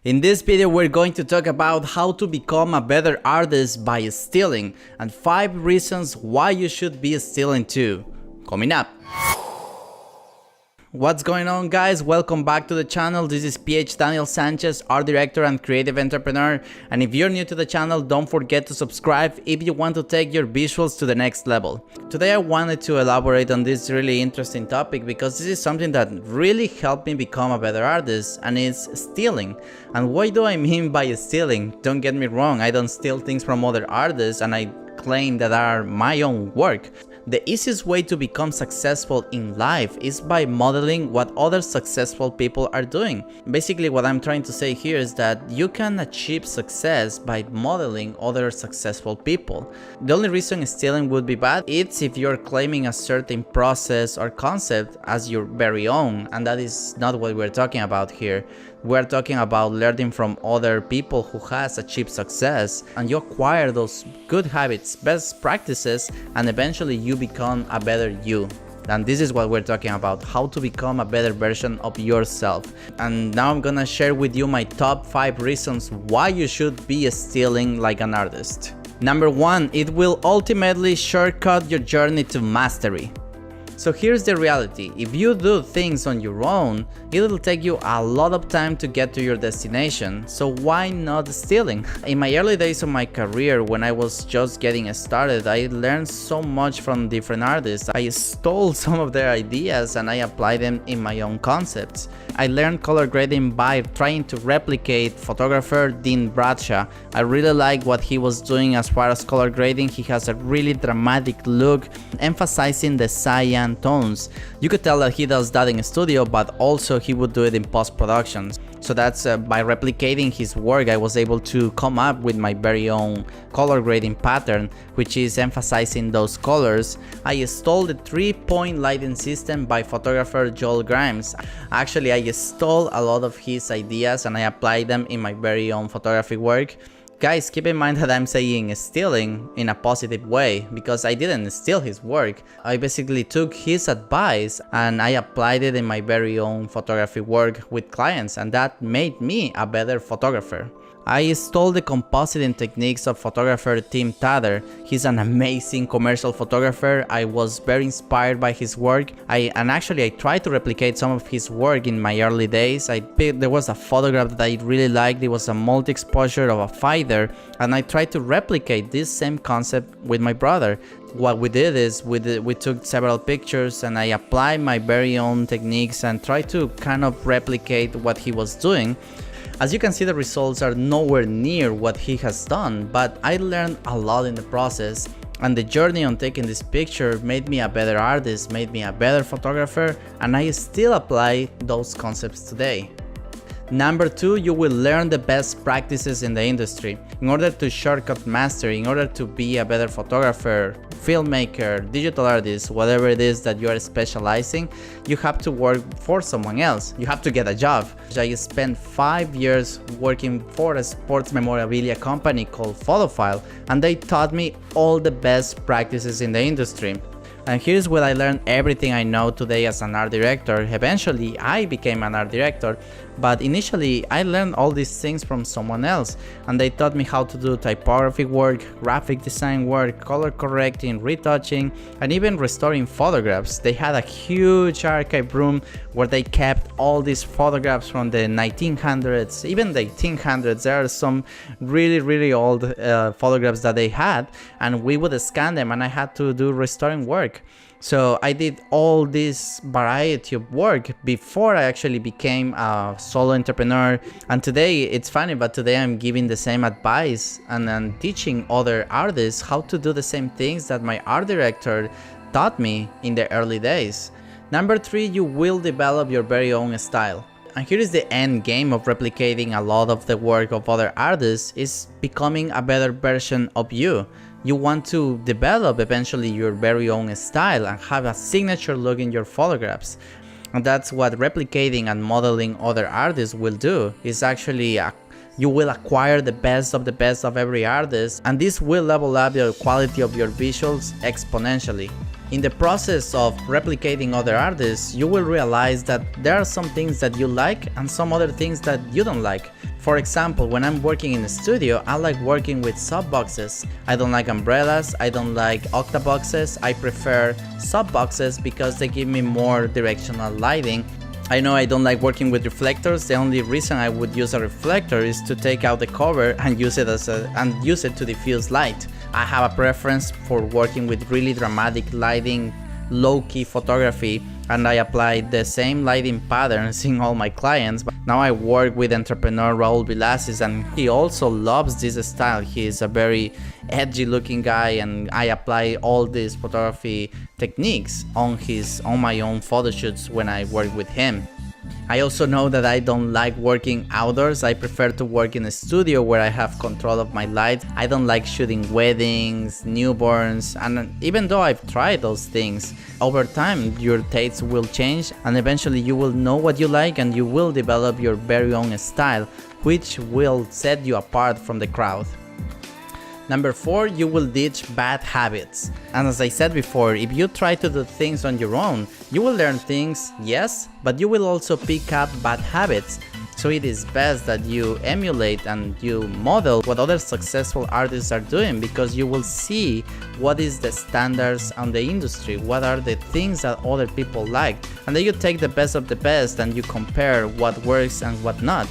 In this video we're going to talk about how to become a better artist by stealing and 5 reasons why you should be stealing too. Coming up. What's going on, guys? Welcome back to the channel. This is PH Daniel Sanchez, art director and creative entrepreneur, and if you're new to the channel, don't forget to subscribe if you want to take your visuals to the next level. Today I wanted to elaborate on this really interesting topic because this is something that really helped me become a better artist, and it's stealing. And what do I mean by stealing? Don't get me wrong, I don't steal things from other artists and I claim that are my own work. The easiest way to become successful in life is by modeling what other successful people are doing. Basically, what I'm trying to say here is that you can achieve success by modeling other successful people. The only reason stealing would be bad is if you're claiming a certain process or concept as your very own, and that is not what we're talking about here. We're talking about learning from other people who has achieved success, and you acquire those good habits, best practices, and eventually you become a better you. And this is what we're talking about, how to become a better version of yourself. And now I'm gonna share with you my top 5 reasons why you should be stealing like an artist. Number 1, it will ultimately shortcut your journey to mastery. So here's the reality, if you do things on your own, it'll take you a lot of time to get to your destination, so why not stealing? In my early days of my career, when I was just getting started, I learned so much from different artists. I stole some of their ideas and I applied them in my own concepts. I learned color grading by trying to replicate photographer Dean Bradshaw. I really like what he was doing as far as color grading. He has a really dramatic look, emphasizing the cyan tones. You could tell that he does that in studio, but also he would do it in post-production. So that's by replicating his work, I was able to come up with my very own color grading pattern, which is emphasizing those colors. I stole the 3-point lighting system by photographer Joel Grimes. Actually, I stole a lot of his ideas and I applied them in my very own photography work. Guys, keep in mind that I'm saying stealing in a positive way, because I didn't steal his work. I basically took his advice and I applied it in my very own photography work with clients, and that made me a better photographer. I stole the compositing techniques of photographer Tim Tadder. He's an amazing commercial photographer. I was very inspired by his work. And actually I tried to replicate some of his work in my early days. There was a photograph that I really liked. It was a multi-exposure of a fighter, and I tried to replicate this same concept with my brother. What we did is we took several pictures and I applied my very own techniques and tried to kind of replicate what he was doing. As you can see, the results are nowhere near what he has done, but I learned a lot in the process, and the journey on taking this picture made me a better artist, made me a better photographer, and I still apply those concepts today. Number 2, you will learn the best practices in the industry. In order to shortcut mastery, in order to be a better photographer, filmmaker, digital artist, whatever it is that you are specializing, you have to work for someone else. You have to get a job. I spent 5 years working for a sports memorabilia company called Photophile, and they taught me all the best practices in the industry. And here's where I learned everything I know today as an art director. Eventually, I became an art director, but initially I learned all these things from someone else, and they taught me how to do typography work, graphic design work, color correcting, retouching, and even restoring photographs. They had a huge archive room where they kept all these photographs from the 1900s, even the 1800s. There are some really old photographs that they had, and we would scan them, and I had to do restoring work. So I did all this variety of work before I actually became a solo entrepreneur. And today, it's funny, but today I'm giving the same advice and I'm teaching other artists how to do the same things that my art director taught me in the early days. Number 3, you will develop your very own style. And here is the end game of replicating a lot of the work of other artists, is becoming a better version of you. You want to develop eventually your very own style and have a signature look in your photographs. And that's what replicating and modeling other artists will do. Is actually you will acquire the best of every artist, and this will level up the quality of your visuals exponentially. In the process of replicating other artists, you will realize that there are some things that you like and some other things that you don't like. For example, when I'm working in the studio, I like working with softboxes. I don't like umbrellas, I don't like octaboxes, I prefer softboxes because they give me more directional lighting. I know I don't like working with reflectors. The only reason I would use a reflector is to take out the cover and use it to diffuse light. I have a preference for working with really dramatic lighting, low-key photography, and I applied the same lighting patterns in all my clients. But now I work with entrepreneur Raul Vilasis, and he also loves this style. He is a very edgy looking guy, and I apply all these photography techniques on my own photo shoots when I work with him. I also know that I don't like working outdoors. I prefer to work in a studio where I have control of my light. I don't like shooting weddings, newborns, and even though I've tried those things, over time your tastes will change and eventually you will know what you like and you will develop your very own style, which will set you apart from the crowd. Number 4, you will ditch bad habits. And as I said before, if you try to do things on your own, you will learn things, yes, but you will also pick up bad habits. So it is best that you emulate and you model what other successful artists are doing, because you will see what is the standards on the industry, what are the things that other people like, and then you take the best of the best and you compare what works and what not.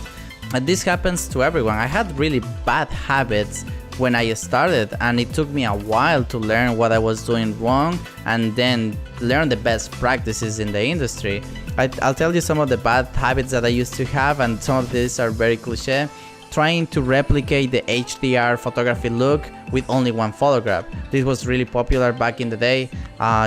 And this happens to everyone. I had really bad habits when I started, and it took me a while to learn what I was doing wrong and then learn the best practices in the industry. I'll tell you some of the bad habits that I used to have, and some of these are very cliche. Trying to replicate the HDR photography look with only one photograph. This was really popular back in the day.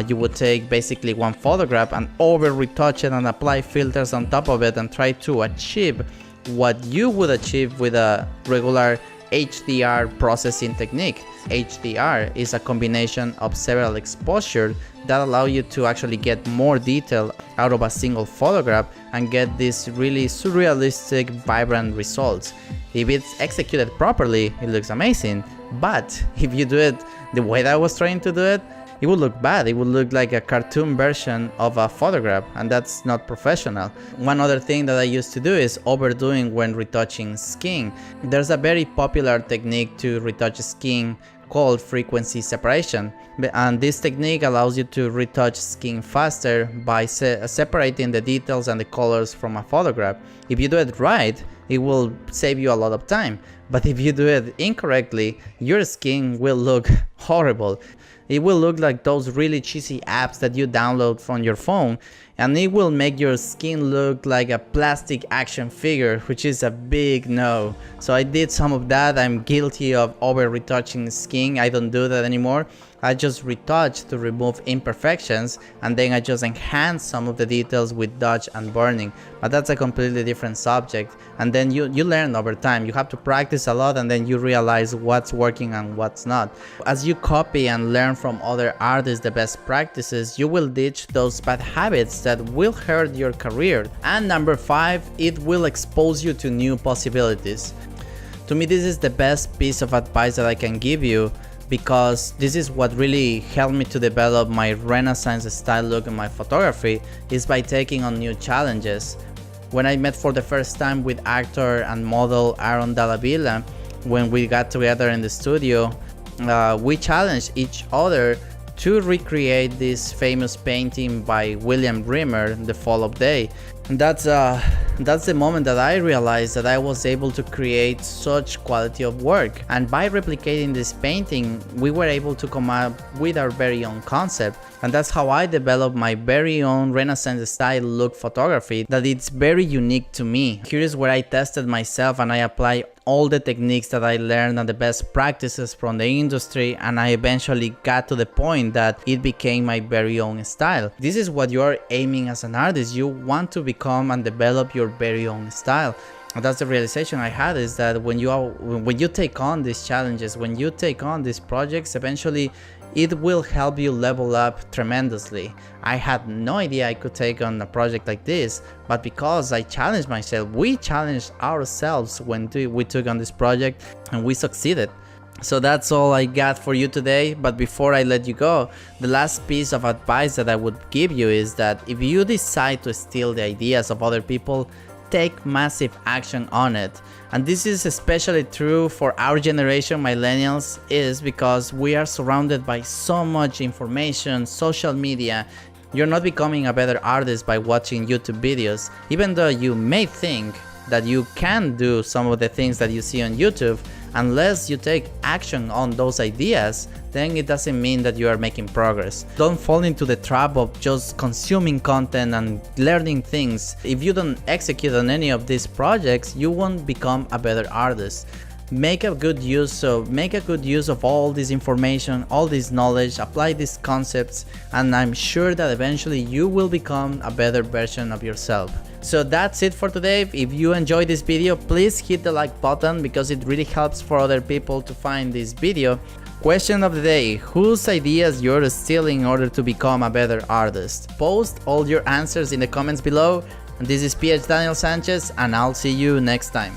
You would take basically one photograph and over retouch it and apply filters on top of it and try to achieve what you would achieve with a regular HDR processing technique. HDR is a combination of several exposures that allow you to actually get more detail out of a single photograph and get these really surrealistic, vibrant results. If it's executed properly, it looks amazing, but if you do it the way that I was trying to do it, it would look bad. It would look like a cartoon version of a photograph, and that's not professional. One other thing that I used to do is overdoing when retouching skin. There's a very popular technique to retouch skin called frequency separation, and this technique allows you to retouch skin faster by separating the details and the colors from a photograph. If you do it right, it will save you a lot of time, but if you do it incorrectly, your skin will look horrible. It will look like those really cheesy apps that you download from your phone, and it will make your skin look like a plastic action figure, which is a big no. So I did some of that. I'm guilty of over retouching skin. I don't do that anymore. I just retouch to remove imperfections, and then I just enhance some of the details with dodge and burning. But that's a completely different subject, and then you learn over time. You have to practice a lot, and then you realize what's working and what's not. As you copy and learn from other artists the best practices, you will ditch those bad habits that will hurt your career. And number 5, it will expose you to new possibilities. To me, this is the best piece of advice that I can give you, because this is what really helped me to develop my Renaissance style look in my photography, is by taking on new challenges. When I met for the first time with actor and model Aaron Dalla Villa, when we got together in the studio, we challenged each other to recreate this famous painting by William Rimmer, The Fall of Day. And that's the moment that I realized that I was able to create such quality of work. And by replicating this painting, we were able to come up with our very own concept. And that's how I developed my very own Renaissance style look photography, that it's very unique to me. Here is where I tested myself and I apply all the techniques that I learned and the best practices from the industry, and I eventually got to the point that it became my very own style. This is what you're aiming as an artist. You want to become and develop your very own style. And that's the realization I had, is that when you take on these challenges, when you take on these projects, eventually it will help you level up tremendously. I had no idea I could take on a project like this, but because I challenged myself, we challenged ourselves when we took on this project, and we succeeded. So that's all I got for you today. But before I let you go, the last piece of advice that I would give you is that if you decide to steal the ideas of other people, take massive action on it. And this is especially true for our generation, millennials, is because we are surrounded by so much information, social media. You're not becoming a better artist by watching YouTube videos, even though you may think that you can do some of the things that you see on YouTube. Unless you take action on those ideas, then it doesn't mean that you are making progress. Don't fall into the trap of just consuming content and learning things. If you don't execute on any of these projects, you won't become a better artist. Make a good use of all this information, all this knowledge, apply these concepts, and I'm sure that eventually you will become a better version of yourself. So that's it for today. If you enjoyed this video, please hit the like button because it really helps for other people to find this video. Question of the day: whose ideas you're stealing in order to become a better artist? Post all your answers in the comments below. And this is PH Daniel Sanchez, and I'll see you next time.